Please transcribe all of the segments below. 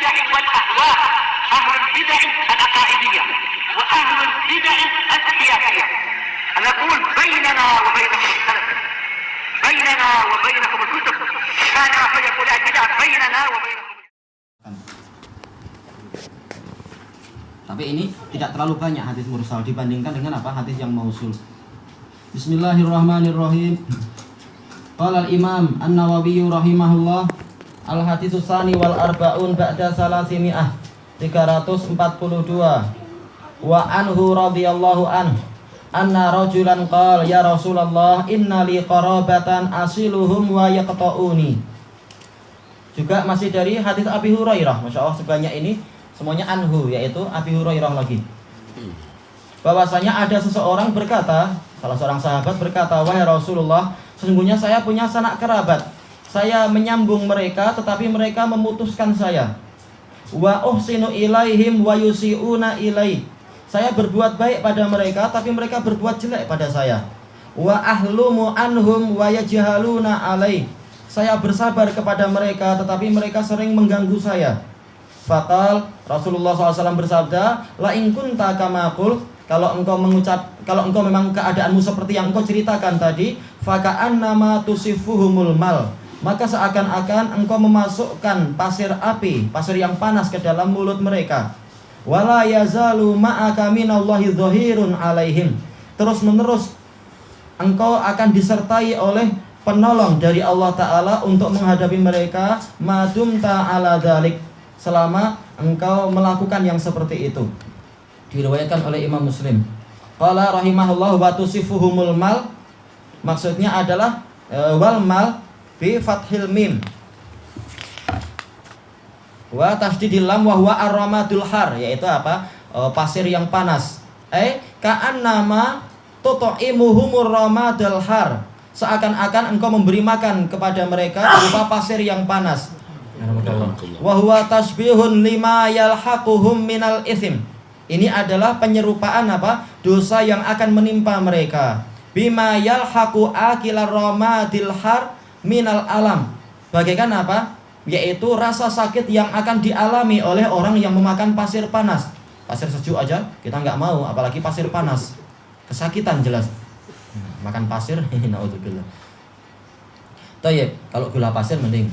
البدع والأهواء، أهل البدع العقائدية وأهل البدع السياسية. نقول بيننا وبينكم السلف، بيننا وبينكم الكتب، كان فيقول البدع بيننا وبينكم. Tapi ini tidak terlalu banyak hadis mursal dibandingkan dengan apa hadis yang mausul. Bismillahirrahmanirrahim. Qala al-Imam An-Nawawi rahimahullah, al-haditsus tsani wal arba'un ba'da salasimi'ah 342. Wa anhu radhiyallahu anhu anna rajulan qala ya Rasulullah inna li qarabatan asiluhum wa yaqta'uni. Juga masih dari hadis Abi Hurairah. Masyaallah sebanyak ini semuanya anhu, yaitu Abi Hurairah lagi. Bahwasanya ada seseorang berkata, salah seorang sahabat berkata, wahai Rasulullah, sesungguhnya saya punya sanak kerabat. Saya menyambung mereka, tetapi mereka memutuskan saya. Wa uhsinu ilaihim wa yusi'una ilaih. Saya berbuat baik pada mereka, tapi mereka berbuat jelek pada saya. Wa ahlumu anhum wa yajhaluna alaih. Saya bersabar kepada mereka, tetapi mereka sering mengganggu saya. Faqal, Rasulullah SAW bersabda, la in kunta kama qult, kalau engkau memang keadaanmu seperti yang engkau ceritakan tadi, faka'annama tusifuhumul mal, maka seakan-akan engkau memasukkan pasir api, pasir yang panas ke dalam mulut mereka. Wala yazalu ma'aka minallahi dhahirun alaihim, terus menerus engkau akan disertai oleh penolong dari Allah Ta'ala untuk menghadapi mereka, madumta ala dhalik, selama engkau melakukan yang seperti itu. Diriwayatkan oleh Imam Muslim. Qala rahimahullah wa tusifuhumul mal, maksudnya adalah wal mal bi fathil mim wa tasdidil lam wa huwa ar-ramadul har, yaitu apa? Pasir yang panas. Ka'annama tut'imuhumur ramadul har, seakan-akan engkau memberi makan kepada mereka berupa pasir yang panas. Wa huwa tasbihun lima yalhaquhum minal ithim. Ini adalah penyerupaan apa? Dosa yang akan menimpa mereka. Bima yalhaqu akilar ramadil har minal alam. Bagaikan apa? Yaitu rasa sakit yang akan dialami oleh orang yang memakan pasir panas. Pasir sejuk aja kita nggak mau, apalagi pasir panas. Kesakitan jelas. Makan pasir, naudzubillah. Tayyib, kalau gula pasir mending.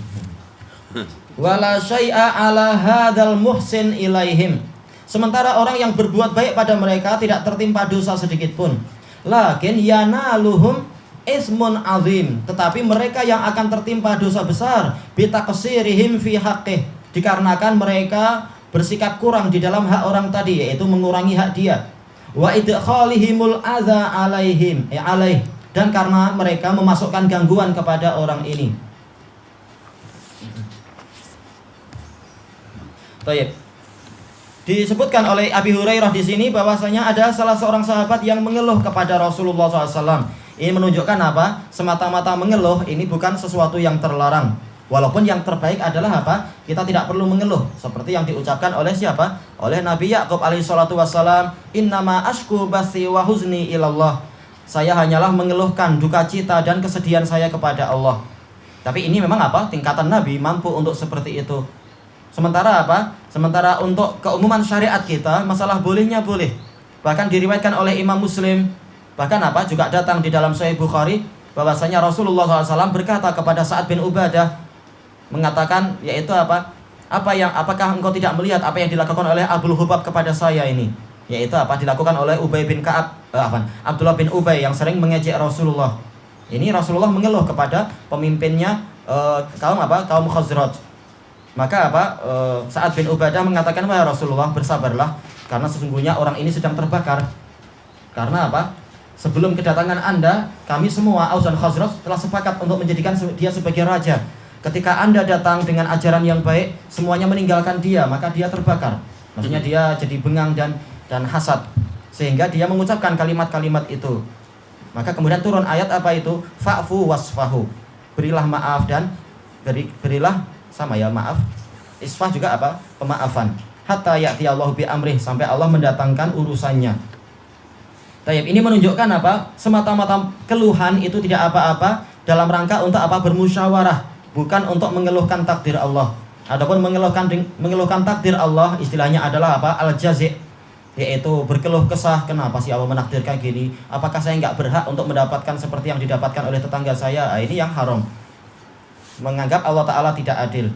Wala syai'a ala hadzal muhsin ilaihim. Sementara orang yang berbuat baik pada mereka tidak tertimpa dosa sedikit pun. Lakin yanaluhum ismun azim, tetapi mereka yang akan tertimpa dosa besar bitaqsirihim fi haqqih, dikarenakan mereka bersikap kurang di dalam hak orang tadi, yaitu mengurangi hak dia. Wa idkhalihimul adza alaihim alaih, dan karena mereka memasukkan gangguan kepada orang ini. Baik. Disebutkan oleh Abi Hurairah di sini bahwasanya ada salah seorang sahabat yang mengeluh kepada Rasulullah SAW. Ini menunjukkan apa? Semata-mata mengeluh ini bukan sesuatu yang terlarang. Walaupun yang terbaik adalah apa? Kita tidak perlu mengeluh. Seperti yang diucapkan oleh siapa? Oleh Nabi Ya'qub alaihissalatu wassalam. Innama ashku bathi wa huzni ilallah. Saya hanyalah mengeluhkan duka cita dan kesedihan saya kepada Allah. Tapi ini memang apa? Tingkatan Nabi mampu untuk seperti itu. Sementara apa? Sementara untuk keumuman syariat kita, masalah bolehnya boleh. Bahkan diriwayatkan oleh Imam Muslim, bahkan apa? Juga datang di dalam Sahih Bukhari, bahwasanya Rasulullah SAW berkata kepada Sa'ad bin Ubadah, mengatakan, yaitu apa? Apakah engkau tidak melihat apa yang dilakukan oleh Abdul Hubab kepada saya ini? Yaitu apa? Dilakukan oleh Ubay bin Ka'ab, Abdullah bin Ubay yang sering mengejek Rasulullah. Ini Rasulullah mengeluh kepada pemimpinnya kaum Khazraj. Maka Sa'ad bin Ubadah mengatakan, wahai Rasulullah, bersabarlah, karena sesungguhnya orang ini sedang terbakar. Karena apa? Sebelum kedatangan Anda, kami semua Aus dan Khazraj telah sepakat untuk menjadikan dia sebagai raja. Ketika Anda datang dengan ajaran yang baik, semuanya meninggalkan dia, maka dia terbakar. Maksudnya dia jadi bengang dan hasad, sehingga dia mengucapkan kalimat-kalimat itu. Maka kemudian turun ayat apa itu? Fa'fu wasfahu. Berilah maaf dan berilah sama ya maaf. Isfah juga apa? Pemaafan. Hatta ya'ti Allahu bi amrih, sampai Allah mendatangkan urusannya. Tayyib, ini menunjukkan apa? Semata-mata keluhan itu tidak apa-apa dalam rangka untuk apa? Bermusyawarah, bukan untuk mengeluhkan takdir Allah. Adapun mengeluhkan takdir Allah, istilahnya adalah apa? Al-jazi', yaitu berkeluh kesah, kenapa sih Allah menakdirkan gini? Apakah saya nggak berhak untuk mendapatkan seperti yang didapatkan oleh tetangga saya? Ini yang haram. Menganggap Allah Ta'ala tidak adil.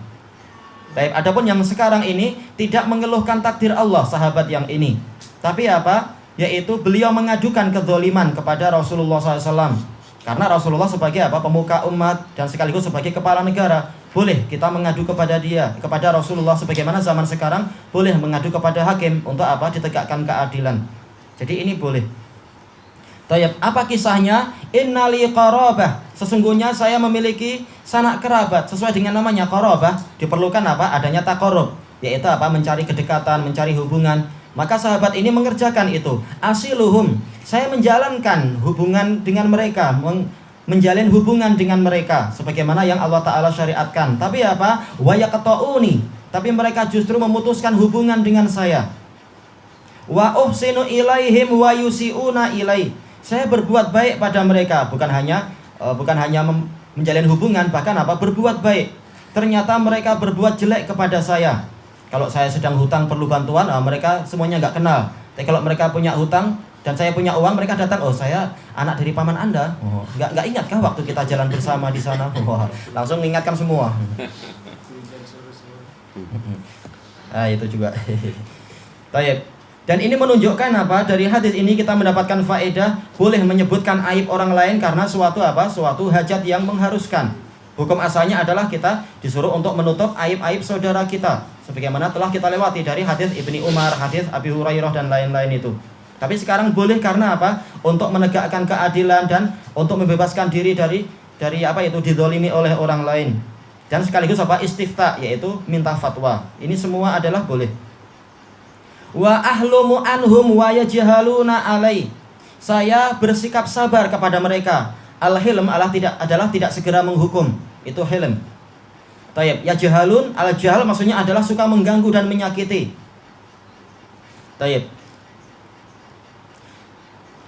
Baik, adapun yang sekarang ini tidak mengeluhkan takdir Allah, sahabat yang ini. Tapi apa? Yaitu beliau mengajukan kezaliman kepada Rasulullah SAW. Karena Rasulullah sebagai apa? Pemuka umat dan sekaligus sebagai kepala negara. Boleh kita mengadu kepada dia, kepada Rasulullah, sebagaimana zaman sekarang boleh mengadu kepada hakim untuk apa? Ditegakkan keadilan. Jadi ini boleh. Tayyib, apa kisahnya? Innali qarabah. Sesungguhnya saya memiliki sanak kerabat. Sesuai dengan namanya qarabah, diperlukan apa? Adanya taqarrub, yaitu apa? Mencari kedekatan, mencari hubungan. Maka sahabat ini mengerjakan itu. Asiluhum, saya menjalankan hubungan dengan mereka, menjalin hubungan dengan mereka sebagaimana yang Allah Ta'ala syariatkan. Tapi apa? Wa yaqta'uni, tapi mereka justru memutuskan hubungan dengan saya. Wa uhsinu ilaihim wa yusiuna ilai, saya berbuat baik pada mereka, bukan hanya menjalin hubungan, bahkan apa? Berbuat baik. Ternyata mereka berbuat jelek kepada saya. Kalau saya sedang hutang perlu bantuan, mereka semuanya nggak kenal. Tapi kalau mereka punya hutang dan saya punya uang, mereka datang, oh saya anak dari paman Anda. Oh, nggak ingatkah waktu kita jalan bersama di sana? Oh, langsung mengingatkan semua. Nah, itu juga. Baik. Dan ini menunjukkan apa? Dari hadis ini kita mendapatkan faedah boleh menyebutkan aib orang lain karena suatu apa? Suatu hajat yang mengharuskan. Hukum asalnya adalah kita disuruh untuk menutup aib-aib saudara kita. Sebagaimana telah kita lewati dari hadis Ibni Umar, hadis Abi Hurairah dan lain-lain itu. Tapi sekarang boleh karena apa? Untuk menegakkan keadilan dan untuk membebaskan diri dari apa itu dizalimi oleh orang lain. Dan sekaligus apa? Istifta, yaitu minta fatwa. Ini semua adalah boleh. Wa ahlumu anhum wa yajhaluna alai, saya bersikap sabar kepada mereka. Al-hilm adalah tidak segera menghukum, itu hilm. Tayyib, yajhalun, al-jahl maksudnya adalah suka mengganggu dan menyakiti. Tayyib.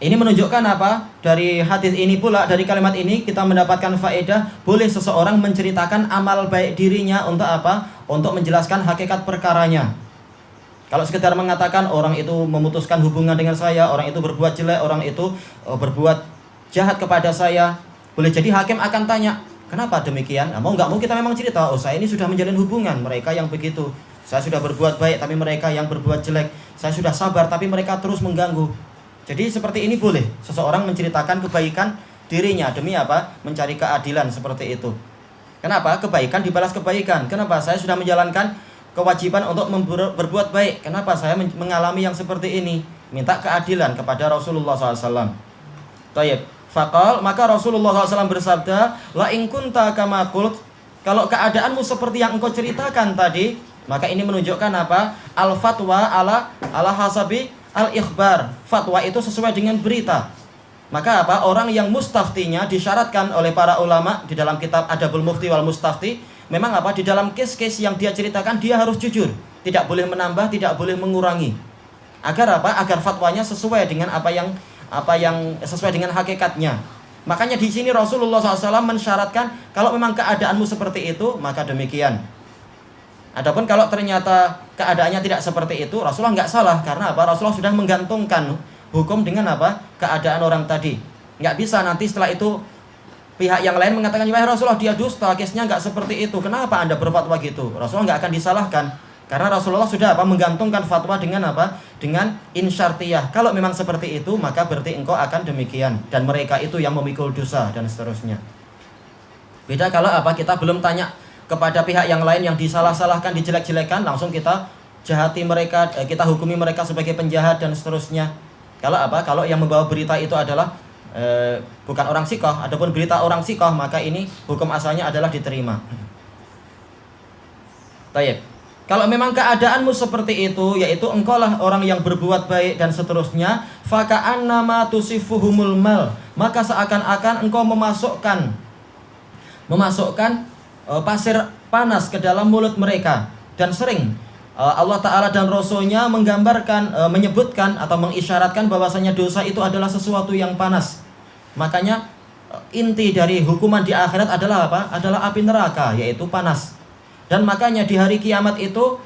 Ini menunjukkan apa? Dari hadis ini pula, dari kalimat ini kita mendapatkan faedah boleh seseorang menceritakan amal baik dirinya untuk apa? Untuk menjelaskan hakikat perkaranya. Kalau sekedar mengatakan orang itu memutuskan hubungan dengan saya, orang itu berbuat jelek, orang itu berbuat jahat kepada saya, boleh jadi hakim akan tanya, kenapa demikian? Nah, mau nggak mau kita memang cerita, oh saya ini sudah menjalin hubungan, mereka yang begitu. Saya sudah berbuat baik, tapi mereka yang berbuat jelek. Saya sudah sabar, tapi mereka terus mengganggu. Jadi seperti ini boleh, seseorang menceritakan kebaikan dirinya demi apa? Mencari keadilan seperti itu. Kenapa? Kebaikan dibalas kebaikan. Kenapa? Saya sudah menjalankan kewajiban untuk berbuat baik. Kenapa saya mengalami yang seperti ini? Minta keadilan kepada Rasulullah SAW. Tayyib. Faqal, maka Rasulullah SAW bersabda, la in kunta kama qult, kalau keadaanmu seperti yang engkau ceritakan tadi, maka ini menunjukkan apa? Al fatwa ala hasabi al ikhbar. Fatwa itu sesuai dengan berita. Maka apa? Orang yang mustaftinya disyaratkan oleh para ulama di dalam kitab Adabul Mufti wal Mustafti, memang apa? Di dalam case-case yang dia ceritakan dia harus jujur, tidak boleh menambah, tidak boleh mengurangi. Agar apa? Agar fatwanya sesuai dengan apa yang sesuai dengan hakikatnya. Makanya di sini Rasulullah SAW mensyaratkan kalau memang keadaanmu seperti itu, maka demikian. Adapun kalau ternyata keadaannya tidak seperti itu, Rasulullah nggak salah karena apa? Rasulullah sudah menggantungkan hukum dengan apa? Keadaan orang tadi. Nggak bisa nanti setelah itu pihak yang lain mengatakan, wahai Rasulullah dia dusta, case-nya nggak seperti itu. Kenapa Anda berfatwa gitu? Rasulullah nggak akan disalahkan. Karena Rasulullah sudah apa? Menggantungkan fatwa dengan apa? Dengan insyartiyah. Kalau memang seperti itu, maka berarti engkau akan demikian. Dan mereka itu yang memikul dosa dan seterusnya. Beda kalau apa? Kita belum tanya kepada pihak yang lain yang disalah-salahkan, dijelek-jelekan, langsung kita jahati mereka, kita hukumi mereka sebagai penjahat dan seterusnya. Kalau apa? Kalau yang membawa berita itu adalah bukan orang sikoh, adapun berita orang sikoh, maka ini hukum asalnya adalah diterima. Tayyib. Kalau memang keadaanmu seperti itu, yaitu engkaulah orang yang berbuat baik dan seterusnya, faka'annama tusifuhumul mal, maka seakan-akan engkau memasukkan pasir panas ke dalam mulut mereka. Dan sering Allah Ta'ala dan Rasulnya menggambarkan, menyebutkan atau mengisyaratkan bahwasanya dosa itu adalah sesuatu yang panas. Makanya inti dari hukuman di akhirat adalah apa? Adalah api neraka, yaitu panas. Dan makanya di hari kiamat itu,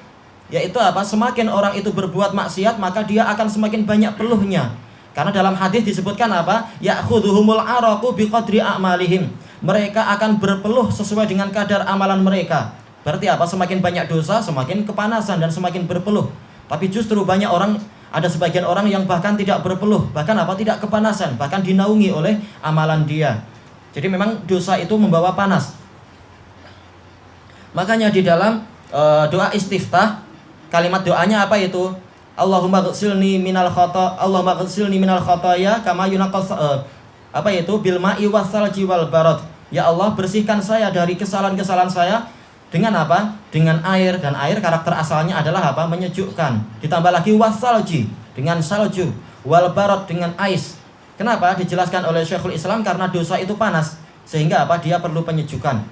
yaitu apa? Semakin orang itu berbuat maksiat, maka dia akan semakin banyak peluhnya. Karena dalam hadis disebutkan apa? Ya'khudhuhumul araqu biqadri a'malihim. Mereka akan berpeluh sesuai dengan kadar amalan mereka. Berarti apa? Semakin banyak dosa, semakin kepanasan dan semakin berpeluh. Tapi justru banyak orang, ada sebagian orang yang bahkan tidak berpeluh, bahkan apa? Tidak kepanasan, bahkan dinaungi oleh amalan dia. Jadi memang dosa itu membawa panas. Makanya di dalam doa istiftah, kalimat doanya apa itu? Allahumma ghsilni minal khotoya kama yunaqqas apa itu? Bil ma'i wassalji wal barad. Ya Allah, bersihkan saya dari kesalahan-kesalahan saya dengan apa? Dengan air, dan air karakter asalnya adalah apa? Menyejukkan. Ditambah lagi wassalji dengan salju, wal barad dengan ais. Kenapa? Dijelaskan oleh Syekhul Islam karena dosa itu panas, sehingga apa? Dia perlu penyejukan.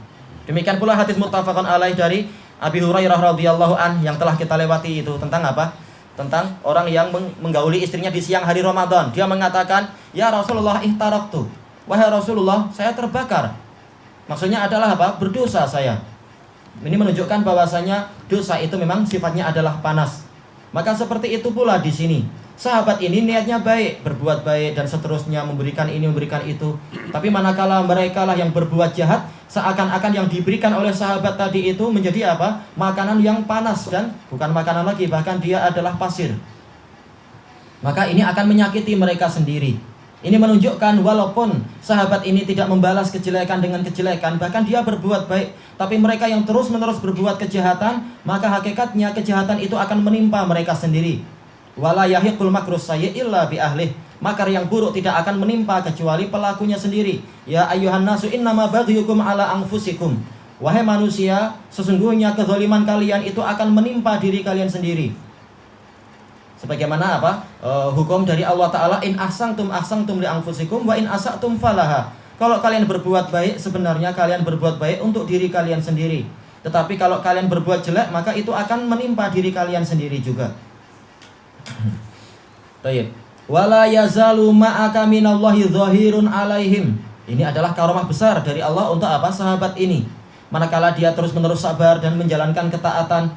Demikian pula hadis muttafaqun alaih dari Abi Hurairah radhiyallahu an yang telah kita lewati itu tentang apa? Tentang orang yang menggauli istrinya di siang hari Ramadan. Dia mengatakan, "Ya Rasulullah, ihtaraktu." Wahai Rasulullah, saya terbakar. Maksudnya adalah apa? Berdosa saya. Ini menunjukkan bahwasanya dosa itu memang sifatnya adalah panas. Maka seperti itu pula di sini. Sahabat ini niatnya baik, berbuat baik dan seterusnya, memberikan ini, memberikan itu. Tapi manakala mereka lah yang berbuat jahat, seakan-akan yang diberikan oleh sahabat tadi itu menjadi apa? Makanan yang panas, dan bukan makanan lagi, bahkan dia adalah pasir. Maka ini akan menyakiti mereka sendiri. Ini menunjukkan walaupun sahabat ini tidak membalas kejelekan dengan kejelekan, bahkan dia berbuat baik, tapi mereka yang terus-menerus berbuat kejahatan, maka hakikatnya kejahatan itu akan menimpa mereka sendiri. Wala yahiqul makrus sayyi illa bi ahlih. Makar yang buruk tidak akan menimpa kecuali pelakunya sendiri. Ya ayyuhan nasu innama baghiyukum ala anfusikum. Wahai manusia, sesungguhnya kezaliman kalian itu akan menimpa diri kalian sendiri. Sebagaimana apa? Hukum dari Allah Ta'ala, in ahsantum li anfusikum wa in asatum falaha. Kalau kalian berbuat baik, sebenarnya kalian berbuat baik untuk diri kalian sendiri. Tetapi kalau kalian berbuat jelek, maka itu akan menimpa diri kalian sendiri juga. Baik. Wala yazalu ma'aka minallahi dhahirun alaihim. Ini adalah karomah besar dari Allah untuk apa? Sahabat ini. Manakala dia terus-menerus sabar dan menjalankan ketaatan,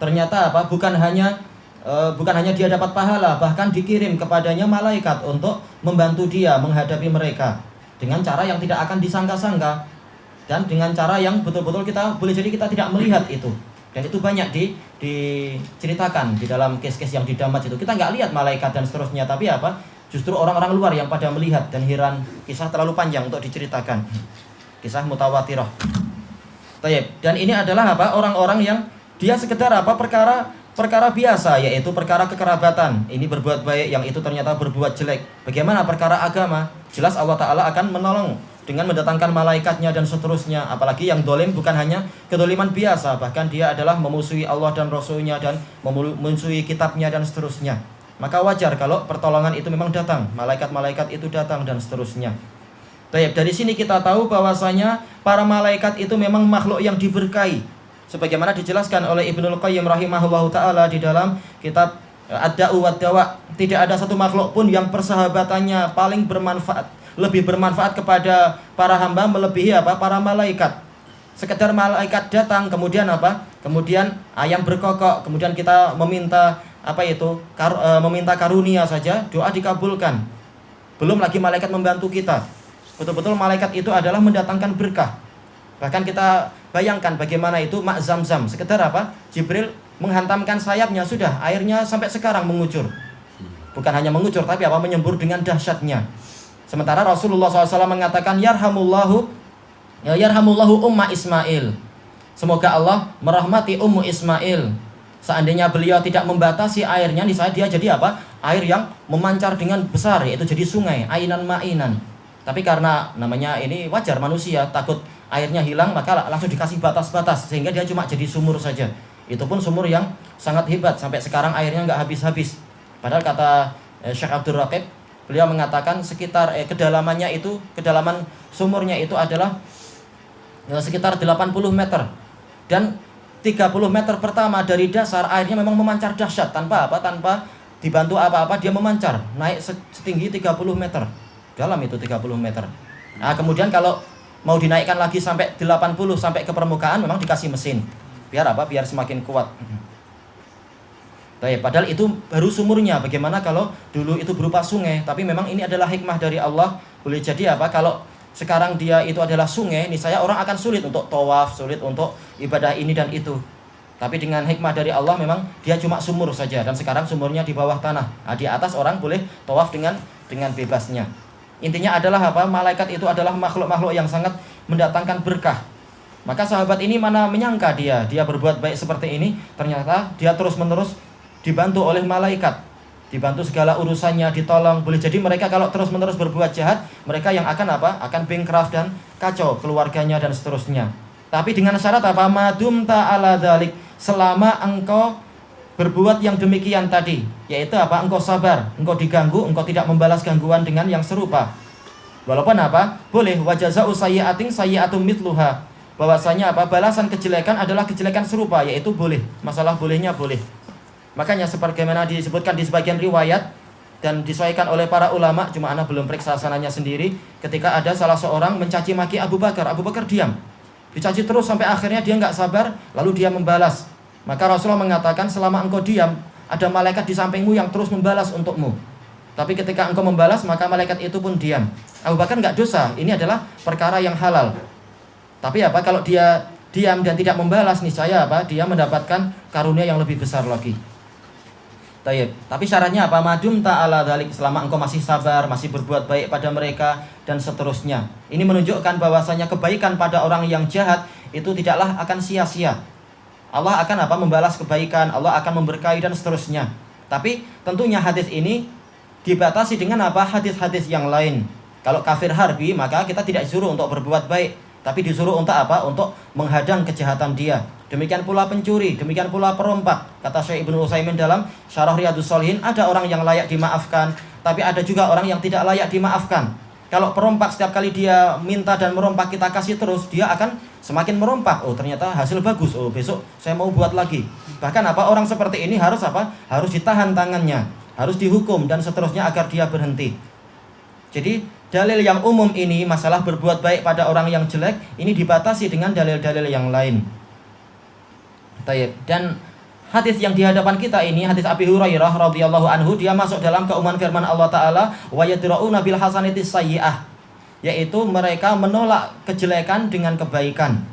ternyata apa? Bukan hanya dia dapat pahala, bahkan dikirim kepadanya malaikat untuk membantu dia menghadapi mereka dengan cara yang tidak akan disangka-sangka, dan dengan cara yang betul-betul kita boleh jadi kita tidak melihat itu. Dan itu banyak diceritakan di dalam kes-kes yang di Damas itu. Kita nggak lihat malaikat dan seterusnya, tapi apa? Justru orang-orang luar yang pada melihat dan heran. Kisah terlalu panjang untuk diceritakan. Kisah mutawatirah. Dan ini adalah apa? Orang-orang yang dia sekedar apa? Perkara biasa, yaitu perkara kekerabatan. Ini berbuat baik, yang itu ternyata berbuat jelek. Bagaimana perkara agama? Jelas Allah Ta'ala akan menolong dengan mendatangkan malaikatnya dan seterusnya. Apalagi yang dolim bukan hanya kedoliman biasa, bahkan dia adalah memusuhi Allah dan Rasulnya dan memusuhi kitabnya dan seterusnya. Maka wajar kalau pertolongan itu memang datang, malaikat-malaikat itu datang dan seterusnya. Baik, dari sini kita tahu bahwasanya para malaikat itu memang makhluk yang diberkahi. Sebagaimana dijelaskan oleh Ibnul Qayyim rahimahullahu ta'ala di dalam kitab Ad-Da'u wad-Dawa. Tidak ada satu makhluk pun yang persahabatannya paling bermanfaat, lebih bermanfaat kepada para hamba melebihi apa? Para malaikat. Sekedar malaikat datang, kemudian apa? Kemudian ayam berkokok, kemudian kita meminta apa itu? Meminta karunia saja, doa dikabulkan. Belum lagi malaikat membantu kita. Betul-betul malaikat itu adalah mendatangkan berkah. Bahkan kita bayangkan bagaimana itu mak Zam-Zam. Sekedar apa? Jibril menghantamkan sayapnya, sudah airnya sampai sekarang mengucur. Bukan hanya mengucur, tapi apa? Menyembur dengan dahsyatnya. Sementara Rasulullah SAW mengatakan yarhamullahu umma Ismail. Semoga Allah merahmati ummu Ismail. Seandainya beliau tidak membatasi airnya, niscaya dia jadi apa? Air yang memancar dengan besar, yaitu jadi sungai, ainan ma'inan. Tapi karena namanya ini wajar manusia, takut airnya hilang, maka langsung dikasih batas-batas, sehingga dia cuma jadi sumur saja. Itu pun sumur yang sangat hebat, sampai sekarang airnya nggak habis-habis. Padahal kata Syekh Abdul Raqib, beliau mengatakan sekitar kedalaman sumurnya itu adalah sekitar 80 meter. Dan 30 meter pertama dari dasar airnya memang memancar dahsyat, tanpa dibantu apa-apa, dia memancar naik setinggi 30 meter. Dalam itu 30 meter. Nah, kemudian kalau mau dinaikkan lagi sampai 80 sampai ke permukaan, memang dikasih mesin. Biar apa? Biar semakin kuat. Baik, padahal itu baru sumurnya. Bagaimana kalau dulu itu berupa sungai? Tapi memang ini adalah hikmah dari Allah. Boleh jadi apa? Kalau sekarang dia itu adalah sungai, niscaya orang akan sulit untuk tawaf, sulit untuk ibadah ini dan itu. Tapi dengan hikmah dari Allah memang dia cuma sumur saja, dan sekarang sumurnya di bawah tanah. Nah, di atas orang boleh tawaf dengan bebasnya. Intinya adalah apa? Malaikat itu adalah makhluk-makhluk yang sangat mendatangkan berkah. Maka sahabat ini mana menyangka dia berbuat baik seperti ini, ternyata dia terus-menerus dibantu oleh malaikat, dibantu segala urusannya, ditolong. Boleh jadi mereka kalau terus-menerus berbuat jahat, mereka yang akan apa? Akan bankrupt dan kacau keluarganya dan seterusnya. Tapi dengan syarat apa? Madum ta'ala dzalik, selama engkau berbuat yang demikian tadi, yaitu apa? Engkau sabar, engkau diganggu, engkau tidak membalas gangguan dengan yang serupa. Walaupun apa? Boleh wajaza'u sayyi'atin sayyi'atum mitluha. Bahwasanya apa? Balasan kejelekan adalah kejelekan serupa, yaitu boleh. Masalah bolehnya boleh. Makanya sebagaimana disebutkan di sebagian riwayat dan disesuaikan oleh para ulama, cuma anak belum periksa sananya sendiri, ketika ada salah seorang mencaci maki Abu Bakar diam. Dicaci terus sampai akhirnya dia nggak sabar, lalu dia membalas. Maka Rasulullah mengatakan, selama engkau diam, ada malaikat di sampingmu yang terus membalas untukmu. Tapi ketika engkau membalas, maka malaikat itu pun diam. Abu Bakar nggak dosa, ini adalah perkara yang halal. Tapi apa? Kalau dia diam dan tidak membalas, niscaya apa? Dia mendapatkan karunia yang lebih besar lagi. Tapi syaratnya apa? Madum ta'ala dzalik, selama engkau masih sabar, masih berbuat baik pada mereka dan seterusnya. Ini menunjukkan bahwasanya kebaikan pada orang yang jahat itu tidaklah akan sia-sia. Allah akan apa? Membalas kebaikan, Allah akan memberkahi dan seterusnya. Tapi tentunya hadis ini dibatasi dengan apa? Hadis-hadis yang lain. Kalau kafir harbi, maka kita tidak disuruh untuk berbuat baik, tapi disuruh untuk apa? Untuk menghadang kejahatan dia. Demikian pula pencuri, demikian pula perompak. Kata Syekh Ibnu Utsaimin dalam Syarah Riyadhus Shalihin, ada orang yang layak dimaafkan, tapi ada juga orang yang tidak layak dimaafkan. Kalau perompak setiap kali dia minta dan merompak kita kasih terus, dia akan semakin merompak. Oh, ternyata hasil bagus. Oh, besok saya mau buat lagi. Bahkan apa? Orang seperti ini harus apa? Harus ditahan tangannya, harus dihukum dan seterusnya agar dia berhenti. Jadi dalil yang umum ini, masalah berbuat baik pada orang yang jelek, ini dibatasi dengan dalil-dalil yang lain. Dan hadis yang di hadapan kita ini, hadis Abi Hurairah radhiyallahu anhu, dia masuk dalam keumuman firman Allah Ta'ala, wa yadra'una bil hasanati sayyi'ah, yaitu mereka menolak kejelekan dengan kebaikan.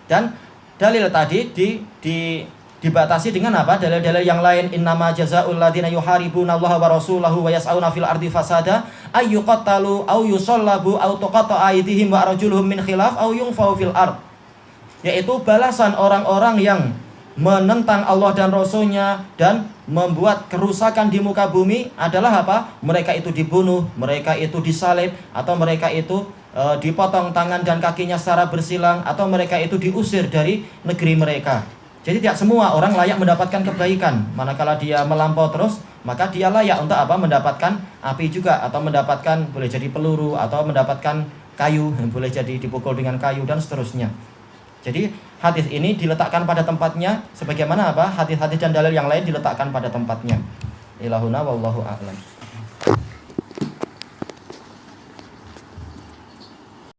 Dan dalil tadi dibatasi dengan apa? Dalil-dalil yang lain. Innama jazaa'ul ladzina yuharibunallaha wa rasulahu wa yas'auna fil ardi fasada ay yuqattalu aw yusallabu aw tuqatta'a aydihim wa arjuluhum min khilaf aw yunfau fil ard. Yaitu balasan orang-orang yang menentang Allah dan Rasulnya dan membuat kerusakan di muka bumi adalah apa? Mereka itu dibunuh, mereka itu disalib, atau mereka itu dipotong tangan dan kakinya secara bersilang, atau mereka itu diusir dari negeri mereka. Jadi tidak semua orang layak mendapatkan kebaikan. Manakala dia melampau terus, maka dia layak untuk apa? Mendapatkan api juga, atau mendapatkan boleh jadi peluru, atau mendapatkan kayu, boleh jadi dipukul dengan kayu dan seterusnya. Jadi hadis ini diletakkan pada tempatnya, sebagaimana apa? Hadis-hadis dan dalil yang lain diletakkan pada tempatnya. Ilahuna wallahu a'lam.